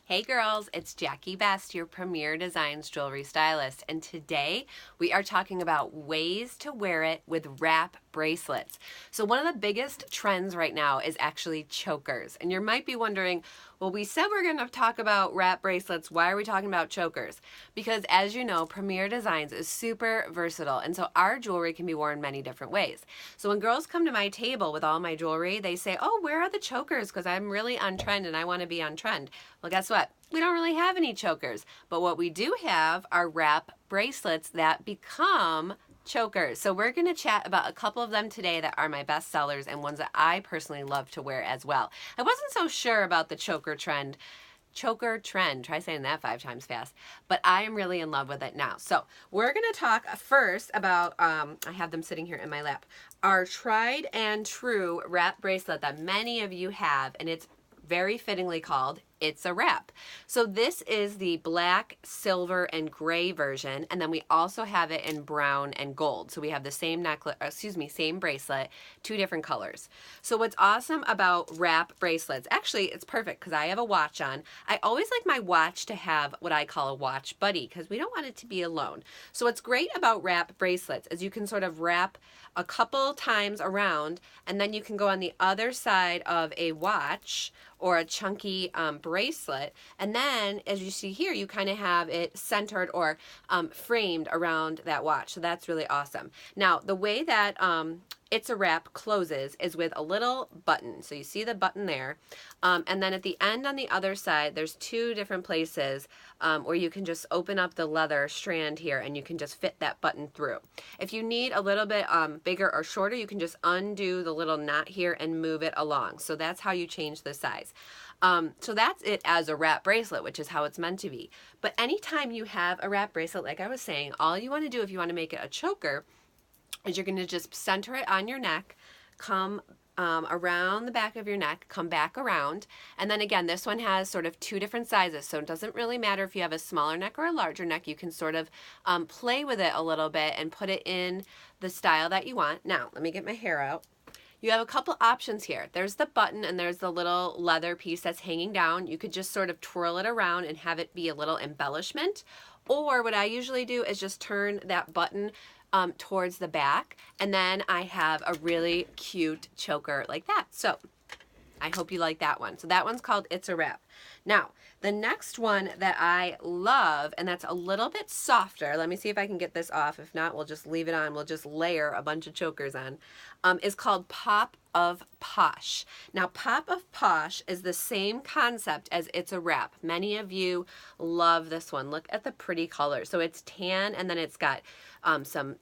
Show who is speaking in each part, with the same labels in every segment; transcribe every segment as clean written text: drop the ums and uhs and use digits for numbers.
Speaker 1: Hey girls, it's Jackie Best, your Premier Designs jewelry stylist, and today we are talking about ways to wear it with wrap bracelets. So one of the biggest trends right now is actually chokers, and you might be wondering, well, we said we're going to talk about wrap bracelets, why are we talking about chokers? Because as you know, Premier Designs is super versatile, and so our jewelry can be worn many different ways. So when girls come to my table with all my jewelry, they say, oh, where are the chokers? Because I'm really on trend and I want to be on trend. Well, guess what? We don't really have any chokers, but what we do have are wrap bracelets that become chokers. So we're going to chat about a couple of them today that are my best sellers and ones that I personally love to wear as well. I wasn't so sure about the choker trend, try saying that 5 times fast, but I am really in love with it now. So we're going to talk first about, I have them sitting here in my lap, our tried and true wrap bracelet that many of you have, and it's very fittingly called It's a Wrap. So this is the black, silver, and gray version, and then we also have it in brown and gold. So we have the same necklace, same bracelet, 2 different colors. So what's awesome about wrap bracelets, actually it's perfect because I have a watch on. I always like my watch to have what I call a watch buddy because we don't want it to be alone. So what's great about wrap bracelets is you can sort of wrap a couple times around, and then you can go on the other side of a watch or a chunky bracelet, and then as you see here, you kind of have it centered or framed around that watch. So that's really awesome. Now the way that It's a Wrap closes is with a little button. So you see the button there, and then at the end on the other side there's 2 different places where you can just open up the leather strand here and you can just fit that button through. If you need a little bit bigger or shorter, you can just undo the little knot here and move it along. So that's how you change the size. So that's it as a wrap bracelet, which is how it's meant to be. But anytime you have a wrap bracelet, like I was saying, all you want to do if you want to make it a choker is you're going to just center it on your neck, come around the back of your neck, come back around, and then again, this one has sort of 2 different sizes, so it doesn't really matter if you have a smaller neck or a larger neck. You can sort of play with it a little bit and put it in the style that you want. Now, let me get my hair out. You have a couple options here. There's the button and there's the little leather piece that's hanging down. You could just sort of twirl it around and have it be a little embellishment. Or what I usually do is just turn that button towards the back, and then I have a really cute choker like that. So I hope you like that one. So that one's called It's a Wrap. Now, the next one that I love, and that's a little bit softer, let me see if I can get this off. If not, we'll just leave it on. We'll just layer a bunch of chokers on, is called Pop of Posh. Now, Pop of Posh is the same concept as It's a Wrap. Many of you love this one. Look at the pretty color. So it's tan, and then it's got some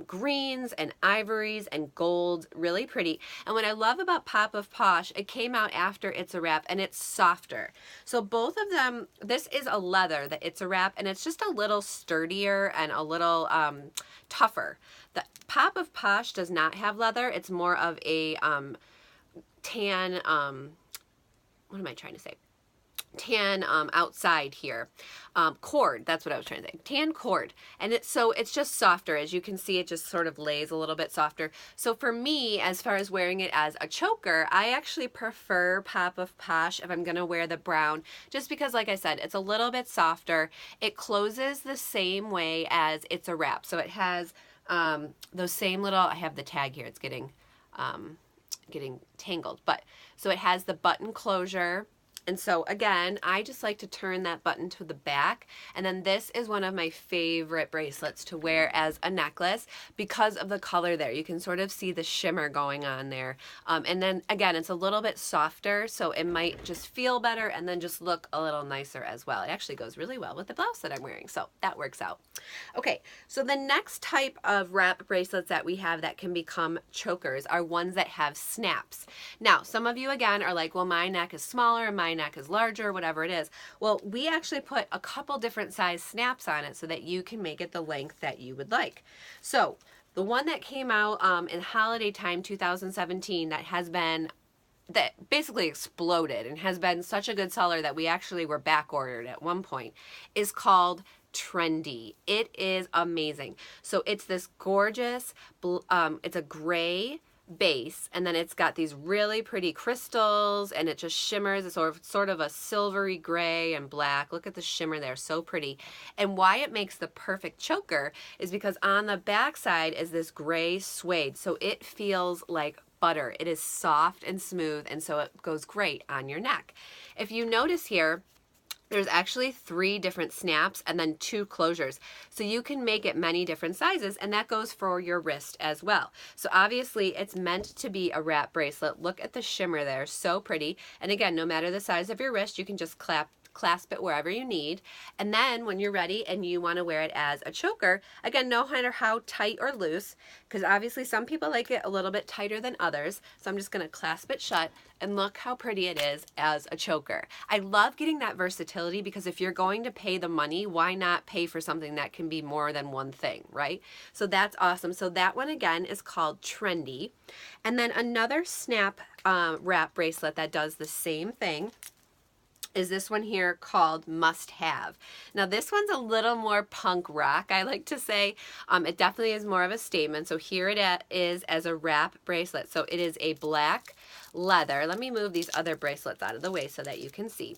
Speaker 1: greens and ivories and golds, really pretty. And what I love about Pop of Posh, it came out after It's a Wrap, and it's softer. So both of them, this is a leather, the It's a Wrap, and it's just a little sturdier and a little tougher. The Pop of Posh does not have leather. It's more of a tan, what am I trying to say? Tan outside here, cord, that's what I was trying to say, tan cord, and it's just softer. As you can see, it just sort of lays a little bit softer. So for me, as far as wearing it as a choker, I actually prefer Pop of Posh if I'm gonna wear the brown, just because, like I said, it's a little bit softer. It closes the same way as It's a Wrap, so it has those same little, I have the tag here, it's getting tangled, but so it has the button closure. And so again, I just like to turn that button to the back, and then this is one of my favorite bracelets to wear as a necklace because of the color there. You can sort of see the shimmer going on there. And then again, it's a little bit softer, so it might just feel better and then just look a little nicer as well. It actually goes really well with the blouse that I'm wearing, so that works out. Okay, so the next type of wrap bracelets that we have that can become chokers are ones that have snaps. Now, some of you again are like, well, my neck is smaller and my neck is larger, whatever it is. Well, we actually put a couple different size snaps on it so that you can make it the length that you would like. So the one that came out in holiday time 2017 that basically exploded and has been such a good seller that we actually were back ordered at one point is called Trendy. It is amazing. So it's this gorgeous, it's a gray base, and then it's got these really pretty crystals, and it just shimmers. It's sort of a silvery gray and black. Look at the shimmer there, so pretty. And why it makes the perfect choker is because on the back side is this gray suede, so it feels like butter. It is soft and smooth, and so it goes great on your neck. If you notice here, there's actually 3 different snaps and then 2 closures. So you can make it many different sizes, and that goes for your wrist as well. So obviously it's meant to be a wrap bracelet. Look at the shimmer there, so pretty. And again, no matter the size of your wrist, you can just clasp it wherever you need. And then when you're ready and you want to wear it as a choker, again, no matter how tight or loose, because obviously some people like it a little bit tighter than others. So I'm just going to clasp it shut, and look how pretty it is as a choker. I love getting that versatility, because if you're going to pay the money, why not pay for something that can be more than one thing, right? So that's awesome. So that one again is called Trendy. And then another snap wrap bracelet that does the same thing is this one here called Must Have. Now this one's a little more punk rock, I like to say. It definitely is more of a statement. So here it is as a wrap bracelet. So it is a black leather. Let me move these other bracelets out of the way so that you can see.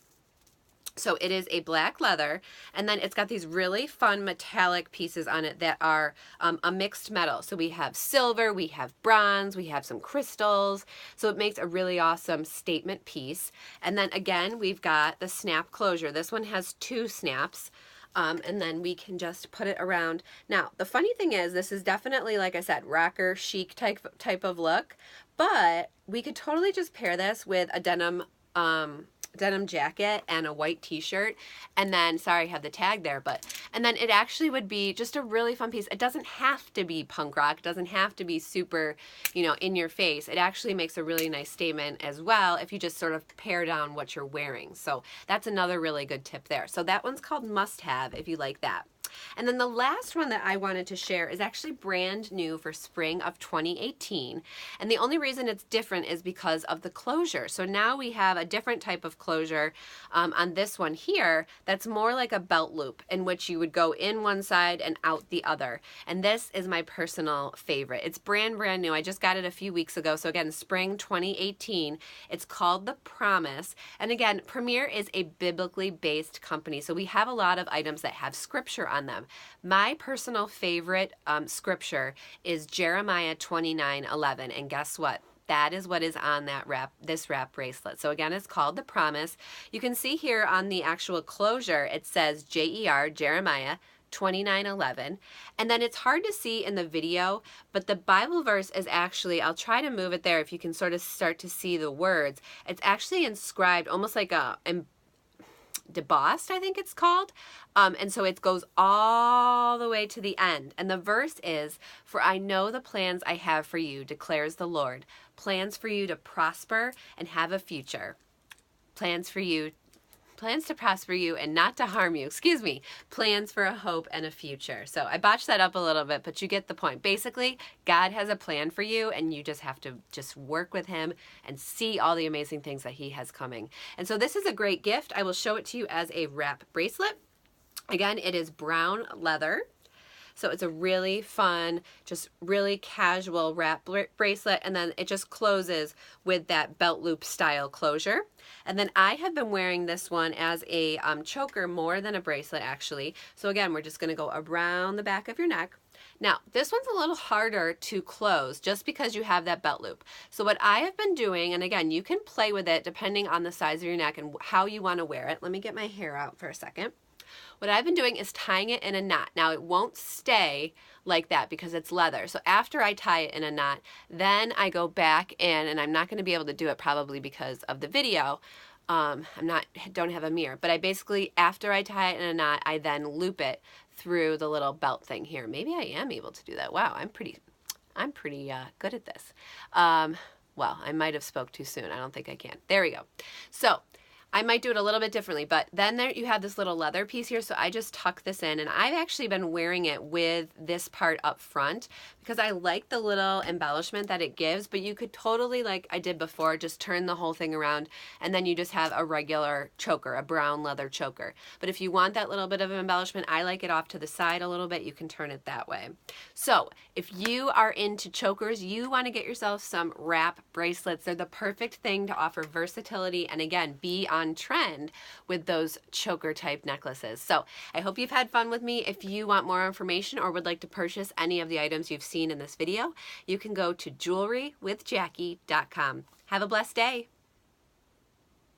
Speaker 1: So it is a black leather, and then it's got these really fun metallic pieces on it that are a mixed metal. So we have silver, we have bronze, we have some crystals. So it makes a really awesome statement piece. And then again, we've got the snap closure. This one has 2 snaps. And then we can just put it around. Now, the funny thing is, this is definitely, like I said, rocker chic type of look, but we could totally just pair this with a denim jacket and a white t-shirt, and then, sorry I have the tag there, and then it actually would be just a really fun piece. It doesn't have to be punk rock, it doesn't have to be super, in your face. It actually makes a really nice statement as well if you just sort of pare down what you're wearing. So that's another really good tip there. So that one's called Must Have if you like that. And then the last one that I wanted to share is actually brand new for spring of 2018. And the only reason it's different is because of the closure. So now we have a different type of closure on this one here that's more like a belt loop, in which you would go in one side and out the other. And this is my personal favorite. It's brand new. I just got it a few weeks ago. So again, spring 2018. It's called the Promise. And again, Premier is a biblically based company. So we have a lot of items that have scripture on them. My personal favorite scripture is Jeremiah 29:11, and guess what? That is what is on this wrap bracelet. So again, it's called the Promise. You can see here on the actual closure, it says J-E-R, Jeremiah 29:11, and then it's hard to see in the video, but the Bible verse is actually, I'll try to move it there if you can sort of start to see the words. It's actually inscribed almost like a debossed, I think it's called. And so it goes all the way to the end. And the verse is, "For I know the plans I have for you, declares the Lord. Plans for you to prosper and have a future. Plans to prosper you and not to harm you. Plans for a hope and a future." So I botched that up a little bit, but you get the point. Basically, God has a plan for you, and you just have to just work with him and see all the amazing things that he has coming. And so this is a great gift. I will show it to you as a wrap bracelet. Again, it is brown leather. So it's a really fun, just really casual wrap bracelet, and then it just closes with that belt loop style closure. And then I have been wearing this one as a choker more than a bracelet actually. So again, we're just going to go around the back of your neck. Now, this one's a little harder to close just because you have that belt loop. So what I have been doing, and again, you can play with it depending on the size of your neck and how you want to wear it. Let me get my hair out for a second. What I've been doing is tying it in a knot. Now it won't stay like that because it's leather. So after I tie it in a knot, then I go back in, and I'm not going to be able to do it probably because of the video. Don't have a mirror, but I basically, after I tie it in a knot, I then loop it through the little belt thing here. Maybe I am able to do that. Wow, I'm pretty good at this. Well, I might have spoke too soon. I don't think I can. There we go. So I might do it a little bit differently, but then there you have this little leather piece here, so I just tuck this in, and I've actually been wearing it with this part up front because I like the little embellishment that it gives, but you could totally, like I did before, just turn the whole thing around, and then you just have a regular choker, a brown leather choker. But if you want that little bit of embellishment, I like it off to the side a little bit, you can turn it that way. So if you are into chokers, you want to get yourself some wrap bracelets. They're the perfect thing to offer versatility and, again, be on trend with those choker type necklaces. So I hope you've had fun with me. If you want more information or would like to purchase any of the items you've seen in this video, you can go to jewelrywithjackie.com. Have a blessed day.